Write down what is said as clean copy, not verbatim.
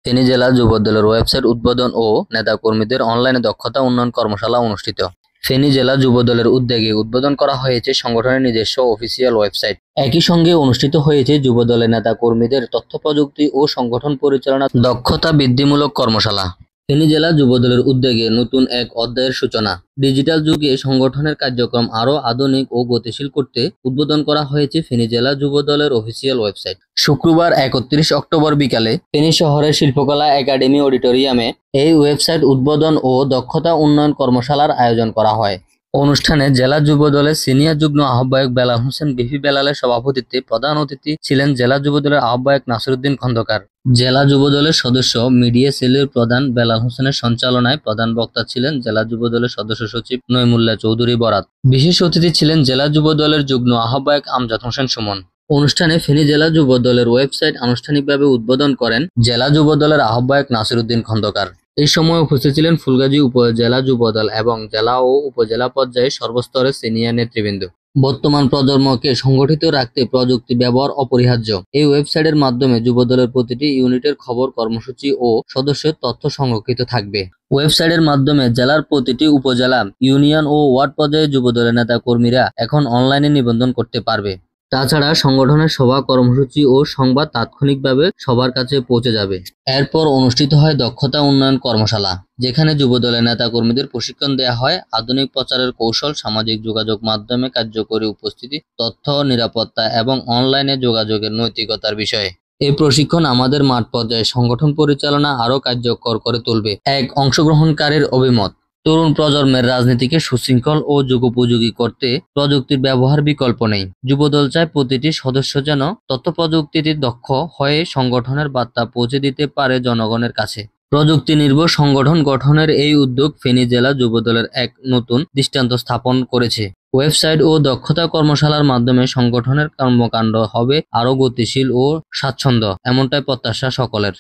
ফেনী জেলা যুবদলের ওয়েবসাইট উদ্বোধন ও নেতাকর্মীদের অনলাইনে দক্ষতা উন্নয়ন কর্মশালা অনুষ্ঠিত। ফেনী জেলা যুবদলের উদ্যোগে উদ্বোধন করা হয়েছে সংগঠনের নিজস্ব অফিসিয়াল ওয়েবসাইট। একই সঙ্গে অনুষ্ঠিত হয়েছে যুবদলের নেতাকর্মীদের তথ্য প্রযুক্তি ও সংগঠন পরিচালনা দক্ষতা বৃদ্ধিমূলক কর্মশালা। ফেনী জেলা যুবদলের উদ্যোগে নতুন এক অধ্যায়ের সূচনা। ডিজিটাল যুগে সংগঠনের কার্যক্রম আরও আধুনিক ও গতিশীল করতে উদ্বোধন করা হয়েছে ফেনী জেলা যুবদলের অফিসিয়াল ওয়েবসাইট। শুক্রবার 31 অক্টোবর বিকালে ফেনী শহরের শিল্পকলা একাডেমি অডিটোরিয়ামে এই ওয়েবসাইট উদ্বোধন ও দক্ষতা উন্নয়ন কর্মশালার আয়োজন করা হয়। অনুষ্ঠানে জেলা যুবদলের সিনিয়র যুগ্ম আহ্বায়ক বেলাল হোসেন বিপি বেলালের সভাপতিত্বে প্রধান অতিথি ছিলেন জেলা যুবদলের আহ্বায়ক নাসিরউদ্দিন খন্দকার। জেলা যুবদলের সদস্য মিডিয়া সেলের প্রধান বেলাল হোসেনের সঞ্চালনায় প্রধান বক্তা ছিলেন জেলা যুবদলের সদস্য সচিব নইমুল্লাহ চৌধুরী বরাত। বিশেষ অতিথি ছিলেন জেলা যুবদলের যুগ্ম আহ্বায়ক আমজাদ হোসেন সুমন। অনুষ্ঠানে ফেনী জেলা যুবদলের ওয়েবসাইট আনুষ্ঠানিকভাবে উদ্বোধন করেন জেলা যুবদলের আহ্বায়ক নাসিরউদ্দিন খন্দকার। এই সময় উপস্থিত ছিলেন ফুলগাজী উপজেলা যুবদল এবং জেলা ও উপজেলা পর্যায়ে সর্বস্তরের সিনিয়র নেতৃবৃন্দ। বর্তমান প্রজন্মকে সংগঠিত রাখতে প্রযুক্তি ব্যবহার অপরিহার্য। এই ওয়েবসাইটের মাধ্যমে যুবদলের প্রতিটি ইউনিটের খবর, কর্মসূচি ও সদস্যের তথ্য সংরক্ষিত থাকবে। ওয়েবসাইটের মাধ্যমে জেলার প্রতিটি উপজেলা, ইউনিয়ন ও ওয়ার্ড পর্যায়ে যুবদলের নেতা কর্মীরা এখন অনলাইনে নিবন্ধন করতে পারবে। তাছাড়া সংগঠনের সভা, কর্মসূচি ও সংবাদ তাৎক্ষণিকভাবে সবার কাছে পৌঁছে যাবে। এরপর অনুষ্ঠিত হয় দক্ষতা উন্নয়ন কর্মশালা, যেখানে যুবদলের নেতাকর্মীদের প্রশিক্ষণ দেওয়া হয় আধুনিক প্রচারের কৌশল, সামাজিক যোগাযোগ মাধ্যমে কার্যকরী উপস্থিতি, তথ্য নিরাপত্তা এবং অনলাইনে যোগাযোগের নৈতিকতার বিষয়ে। এই প্রশিক্ষণ আমাদের মাঠ পর্যায়ে সংগঠন পরিচালনা আরও কার্যকর করে তুলবে। এক অংশগ্রহণকারীর অভিমত: তরুণ প্রজন্মের রাজনীতিকে সুশৃঙ্খল ও যুগোপযোগী করতে প্রযুক্তির ব্যবহার বিকল্প নেই। যুবদল চায় প্রতিটি সদস্য যেন তথ্যপ্রযুক্তিতে দক্ষ হয়ে সংগঠনের বার্তা পৌঁছে দিতে পারে জনগণের কাছে। প্রযুক্তি নির্ভর সংগঠন গঠনের এই উদ্যোগ ফেনী জেলা যুবদলের এক নতুন দৃষ্টান্ত স্থাপন করেছে। ওয়েবসাইট ও দক্ষতা কর্মশালার মাধ্যমে সংগঠনের কর্মকাণ্ড হবে আরও গতিশীল ও স্বাচ্ছন্দ্য, এমনটাই প্রত্যাশা সকলের।